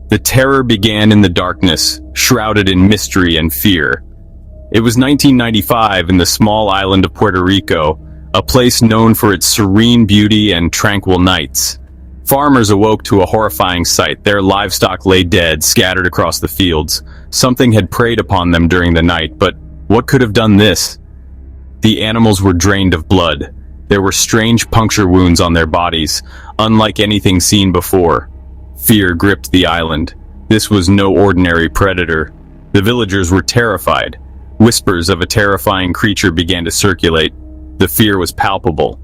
The terror began in the darkness, shrouded in mystery and fear. It was 1995 in the small island of Puerto Rico, a place known for its serene beauty and tranquil nights. Farmers awoke to a horrifying sight. Their livestock lay dead, scattered across the fields. Something had preyed upon them during the night, but what could have done this? The animals were drained of blood. There were strange puncture wounds on their bodies, unlike anything seen before. Fear gripped the island. This was no ordinary predator. The villagers were terrified. Whispers of a terrifying creature began to circulate. The fear was palpable.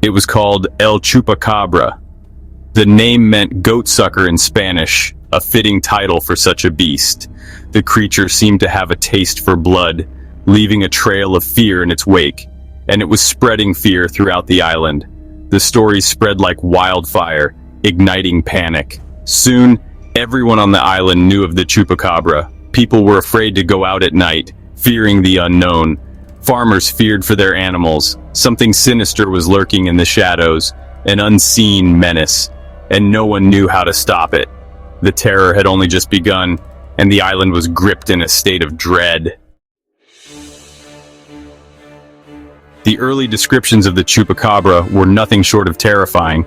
It was called El Chupacabra. The name meant goat sucker in Spanish, a fitting title for such a beast. The creature seemed to have a taste for blood, leaving a trail of fear in its wake, and it was spreading fear throughout the island. The stories spread like wildfire, igniting panic. Soon, everyone on the island knew of the Chupacabra. People were afraid to go out at night, fearing the unknown. Farmers feared for their animals. Something sinister was lurking in the shadows, an unseen menace, and no one knew how to stop it. The terror had only just begun, and the island was gripped in a state of dread. The early descriptions of the Chupacabra were nothing short of terrifying.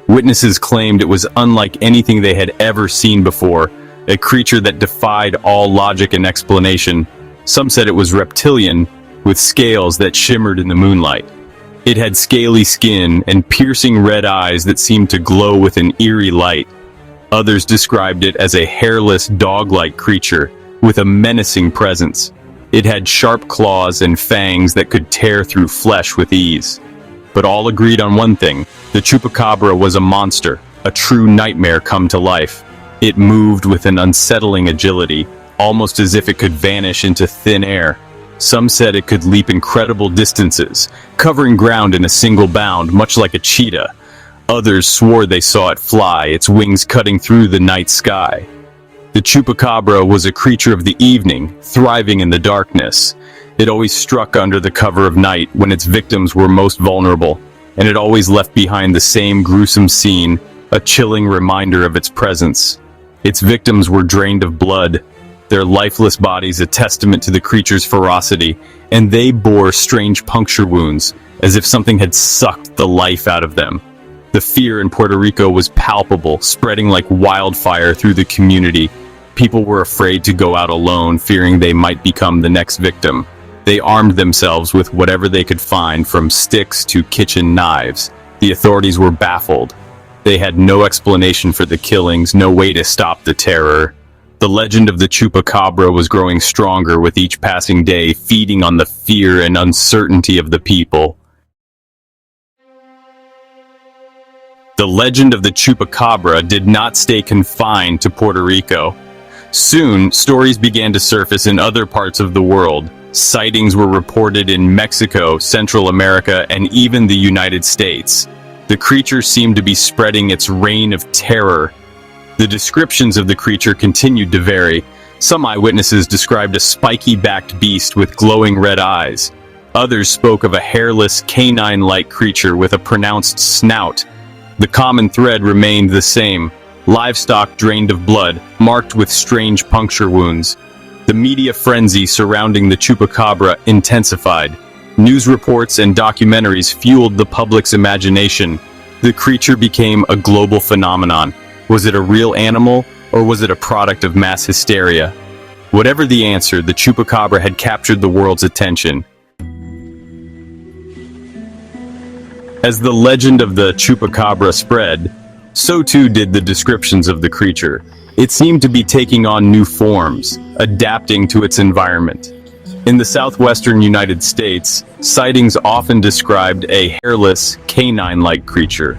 Witnesses claimed it was unlike anything they had ever seen before, a creature that defied all logic and explanation. Some said it was reptilian, with scales that shimmered in the moonlight. It had scaly skin and piercing red eyes that seemed to glow with an eerie light. Others described it as a hairless, dog-like creature with a menacing presence. It had sharp claws and fangs that could tear through flesh with ease. But all agreed on one thing: the Chupacabra was a monster, a true nightmare come to life. It moved with an unsettling agility, almost as if it could vanish into thin air. Some said it could leap incredible distances, covering ground in a single bound, much like a cheetah. Others swore they saw it fly, its wings cutting through the night sky. The Chupacabra was a creature of the evening, thriving in the darkness. It always struck under the cover of night when its victims were most vulnerable, and it always left behind the same gruesome scene, a chilling reminder of its presence. Its victims were drained of blood, their lifeless bodies a testament to the creature's ferocity, and they bore strange puncture wounds, as if something had sucked the life out of them. The fear in Puerto Rico was palpable, spreading like wildfire through the community. People were afraid to go out alone, fearing they might become the next victim. They armed themselves with whatever they could find, from sticks to kitchen knives. The authorities were baffled. They had no explanation for the killings, no way to stop the terror. The legend of the Chupacabra was growing stronger with each passing day, feeding on the fear and uncertainty of the people. The legend of the Chupacabra did not stay confined to Puerto Rico. Soon, stories began to surface in other parts of the world. Sightings were reported in Mexico, Central America, and even the United States. The creature seemed to be spreading its reign of terror. The descriptions of the creature continued to vary. Some eyewitnesses described a spiky-backed beast with glowing red eyes. Others spoke of a hairless, canine-like creature with a pronounced snout. The common thread remained the same: livestock drained of blood, marked with strange puncture wounds. The media frenzy surrounding the Chupacabra intensified. News reports and documentaries fueled the public's imagination. The creature became a global phenomenon. Was it a real animal, or was it a product of mass hysteria? Whatever the answer, the Chupacabra had captured the world's attention. As the legend of the Chupacabra spread, so too did the descriptions of the creature. It seemed to be taking on new forms, adapting to its environment. In the southwestern United States, sightings often described a hairless, canine-like creature.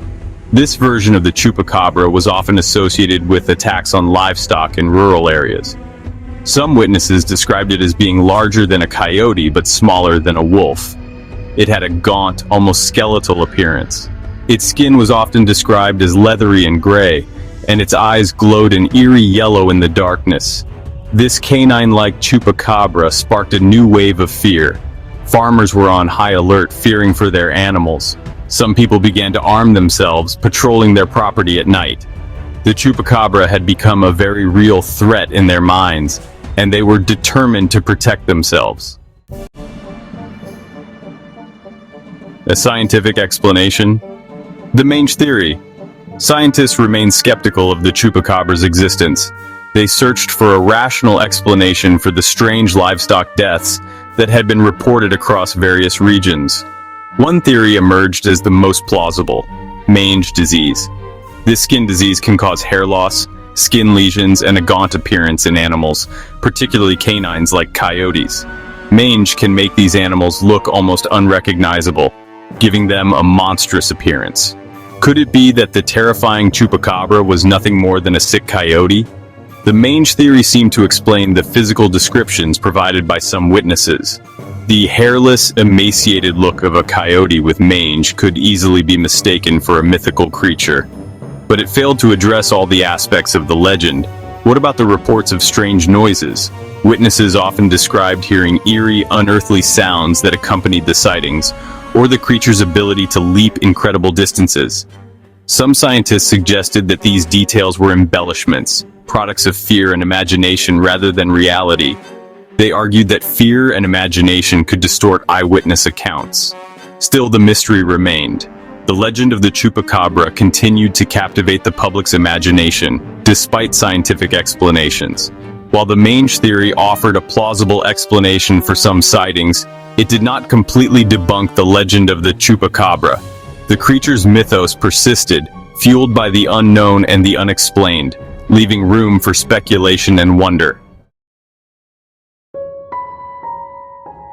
This version of the Chupacabra was often associated with attacks on livestock in rural areas. Some witnesses described it as being larger than a coyote but smaller than a wolf. It had a gaunt, almost skeletal appearance. Its skin was often described as leathery and gray, and its eyes glowed an eerie yellow in the darkness. This canine-like Chupacabra sparked a new wave of fear. Farmers were on high alert, fearing for their animals. Some people began to arm themselves, patrolling their property at night. The Chupacabra had become a very real threat in their minds, and they were determined to protect themselves. A scientific explanation? The Mange theory. Scientists remain skeptical of the Chupacabra's existence. They searched for a rational explanation for the strange livestock deaths that had been reported across various regions. One theory emerged as the most plausible: mange disease. This skin disease can cause hair loss, skin lesions, and a gaunt appearance in animals, particularly canines like coyotes. Mange can make these animals look almost unrecognizable, giving them a monstrous appearance. Could it be that the terrifying Chupacabra was nothing more than a sick coyote? The mange theory seemed to explain the physical descriptions provided by some witnesses. The hairless, emaciated look of a coyote with mange could easily be mistaken for a mythical creature. But it failed to address all the aspects of the legend. What about the reports of strange noises? Witnesses often described hearing eerie, unearthly sounds that accompanied the sightings, or the creature's ability to leap incredible distances. Some scientists suggested that these details were embellishments, products of fear and imagination rather than reality. They argued that fear and imagination could distort eyewitness accounts. Still, the mystery remained. The legend of the Chupacabra continued to captivate the public's imagination, despite scientific explanations. While the mange theory offered a plausible explanation for some sightings, it did not completely debunk the legend of the Chupacabra. The creature's mythos persisted, fueled by the unknown and the unexplained, leaving room for speculation and wonder.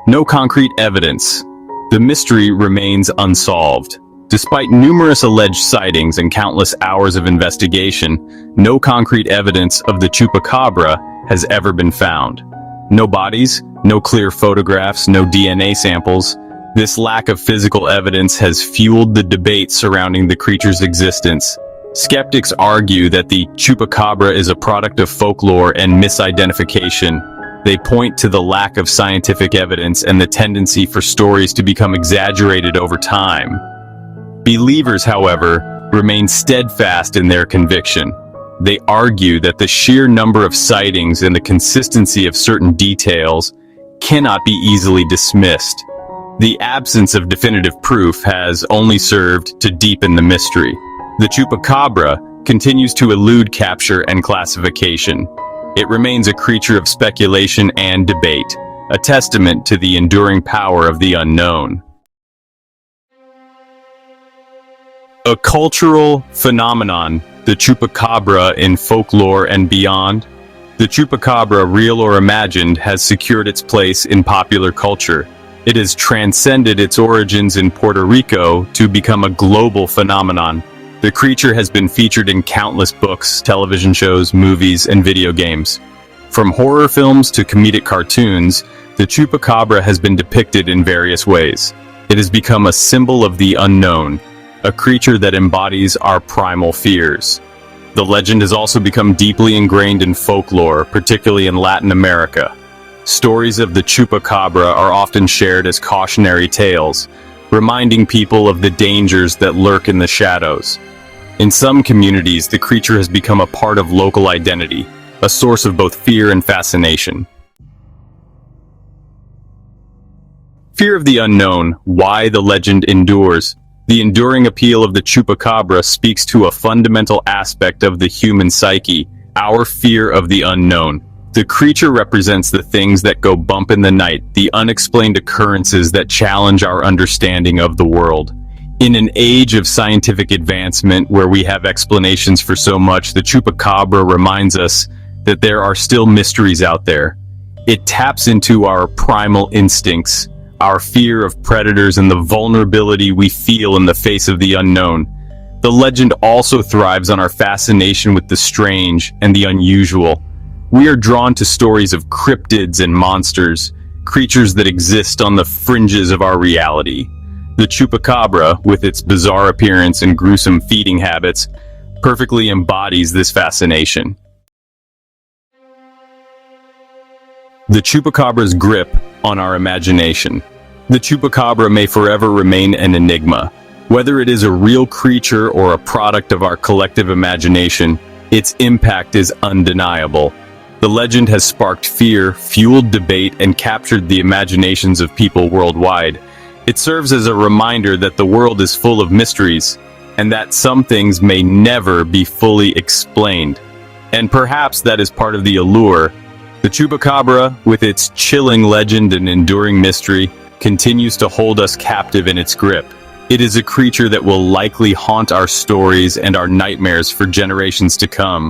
No concrete evidence. The mystery remains unsolved. Despite numerous alleged sightings and countless hours of investigation, no concrete evidence of the Chupacabra has ever been found. No bodies, no clear photographs, no DNA samples. This lack of physical evidence has fueled the debate surrounding the creature's existence. Skeptics argue that the Chupacabra is a product of folklore and misidentification. They point to the lack of scientific evidence and the tendency for stories to become exaggerated over time. Believers, however, remain steadfast in their conviction. They argue that the sheer number of sightings and the consistency of certain details cannot be easily dismissed. The absence of definitive proof has only served to deepen the mystery. The Chupacabra continues to elude capture and classification. It remains a creature of speculation and debate, a testament to the enduring power of the unknown. A cultural phenomenon, the Chupacabra in folklore and beyond. The Chupacabra, real or imagined, has secured its place in popular culture. It has transcended its origins in Puerto Rico to become a global phenomenon. The creature has been featured in countless books, television shows, movies, and video games. From horror films to comedic cartoons, the Chupacabra has been depicted in various ways. It has become a symbol of the unknown, a creature that embodies our primal fears. The legend has also become deeply ingrained in folklore, particularly in Latin America. Stories of the Chupacabra are often shared as cautionary tales, reminding people of the dangers that lurk in the shadows. In some communities, the creature has become a part of local identity, a source of both fear and fascination. Fear of the unknown, why the legend endures. The enduring appeal of the Chupacabra speaks to a fundamental aspect of the human psyche, our fear of the unknown. The creature represents the things that go bump in the night, the unexplained occurrences that challenge our understanding of the world. In an age of scientific advancement where we have explanations for so much, the Chupacabra reminds us that there are still mysteries out there. It taps into our primal instincts, our fear of predators, and the vulnerability we feel in the face of the unknown. The legend also thrives on our fascination with the strange and the unusual. We are drawn to stories of cryptids and monsters, creatures that exist on the fringes of our reality. The Chupacabra, with its bizarre appearance and gruesome feeding habits, perfectly embodies this fascination. The Chupacabra's grip on our imagination. The Chupacabra may forever remain an enigma. Whether it is a real creature or a product of our collective imagination, its impact is undeniable. The legend has sparked fear, fueled debate, and captured the imaginations of people worldwide. It serves as a reminder that the world is full of mysteries, and that some things may never be fully explained. And perhaps that is part of the allure. The Chupacabra, with its chilling legend and enduring mystery, continues to hold us captive in its grip. It is a creature that will likely haunt our stories and our nightmares for generations to come.